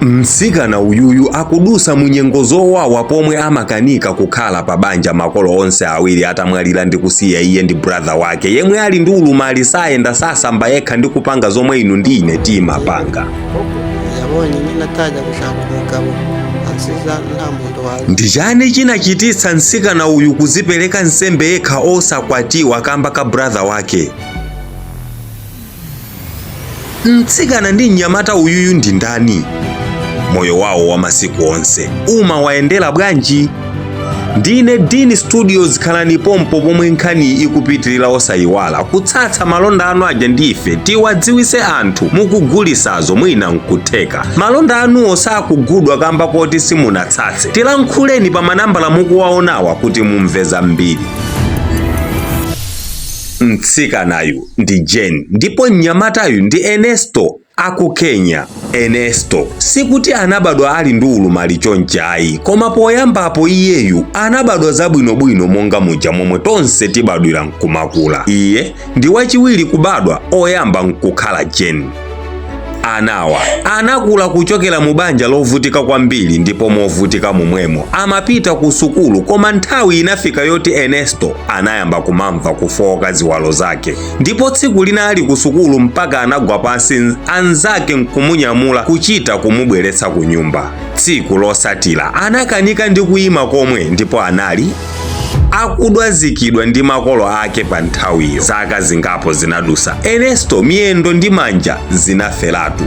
Msikana uyuyu akudusa munyengo zowawa pomwe amakanika kukhala pabanja makolo onse awiri atamwalira ndi kusiya iye ndi brother wake yemwe ali ndi ulumali sayenda sasamba yekha ndi kupanga zomwe inu ndi ine timapanga. Ndi chani chinachititsa msikana uyu kuzipereka nsembe yekha osakwatiwa kamba ka brother wake? Msikana ndi mnyamata uyuyu ndi ndani? Moyo wawo wa masiku onse umawaendera bwanji? Ndine Dini Studios, khalani pompo pomwe nkhani ikupitirira osayiwala kutsatsa malonda anu aja ndife tiwadziwise anthu mukugulisazo mwina nkutheka. Malonda anuwo sakugudwa kamba poti simunatsatse. Tilankhuleni pa manambala mukuwaonawa kuti mumve zambiri. Mtsikanayu ndi Jane ndipo mnyamatayu ndi Ernesto aku Kenya. Ernesto sikuti anabadwa ali ndi ulumali chonchayi, koma poyambapo iyeyu anabadwa zabwinobwino monga muja momwe tonse tibadwira nkumakula. Iye ndi wachiwiri kubadwa, oyamba nkukhala Jane. Anawa anakula kuchokera mu banja lovutika kwambiri, ndipo movutika momwemo amapita ku sukulu, koma nthawi inafika yoti Ernesto anayamba kumamva kufoka ziwalo zake, ndipo tsiku lina ali ku sukulu mpaka anagwa pansi anzake nkumunyamula kuchita kumubweretsa ku nyumba. Tsiku losatira anakanika ndi kuyima komwe, ndipo anali akudwazikidwa ndi makolo ake pa nthawiyo. Zaka zingapo zinadusa, Ernesto miyendo ndi manja zinaferatu.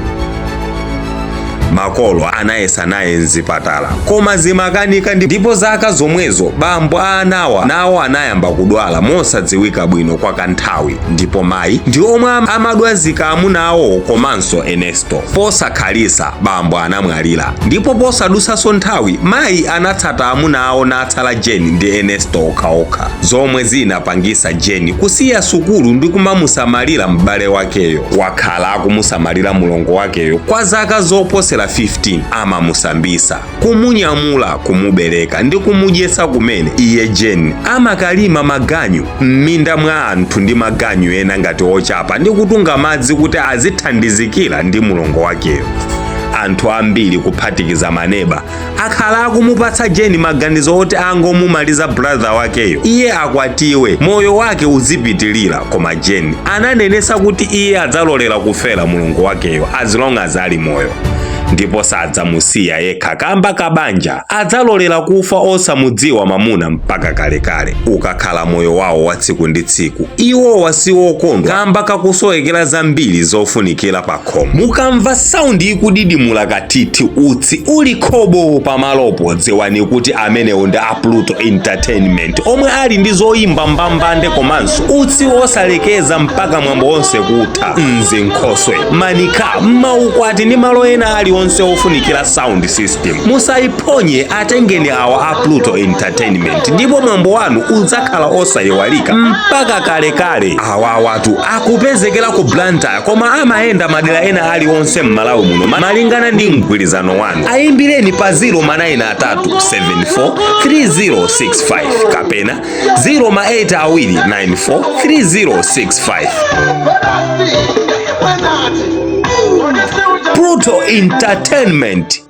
Makolo anayesa naye mzipatala koma zimakanika, ndipo zaka zomwezo bambo anawa nawo anayamba kudwala mosadziwika bwino kwa kanthawi, ndipo mayi ndi omwe amadwazika amunawo komanso Ernesto. Posakhalisa bambo anamwalira, ndipo posadusaso nthawi mayi anatsata amunawo natsala Jane ndi Ernesto okhaokha, zomwe zinapangisa Jane kusiya sukulu ndi kumamusamalira m'bale wakeyo. Wakhala akumusamalira mulongo wakeyo kwa zaka zoposera 15, amamusambisa, kumunyamula, kumubereka ndi kumudyetsa kumene iye Jane amakalima maganyu m'minda mwa anthu ndi maganyu ena ngati ochapa ndi kutunga madzi kuti azithandizikira ndi mulongo wakeyo. Anthu ambiri kuphatikiza maneba akhala akumupatsa Jane maganizo oti angomumaliza brother wakeyo iye akwatiwe moyo wake uzipitilira, koma Jane ananenesa kuti iye adzalolera kufera mulongo wakeyo as long as ali moyo, ndipo sadzamusiya yekha kamba kabanja, adzalolera kufa osamudziwa mamuna mpaka kalekale. Ukakhala moyo wawo wa tsiku ndi tsiku, iwo wasiwokondwa kamba kakusowekera zambiri zofunikira pa khomo. Mukamva saundi ikudidimula katiti utsi uli khobo pamalopo, dziwani kuti amenewo ndi a Pluto Entertainment omwe ali ndi zoyimba mbambande komanso utsi osalekeza mpaka mwambo onse kutha. Nzi Nkhoswe, Manika, Maukwati ndi malo ena ali onse ofunikira sound system. Musaiphonye, atengeni awa a Pluto Entertainment ndipo mwambo wanu udzakhala osayiwalika mpaka kalekale. Awa watu akupezekera ku Blantyre koma amayenda madera ena ali onse m'Malawi muno malingana ndi mgwirizano wanu. Ayimbireni pa 093743065 kapena 082943065. Pluto Entertainment.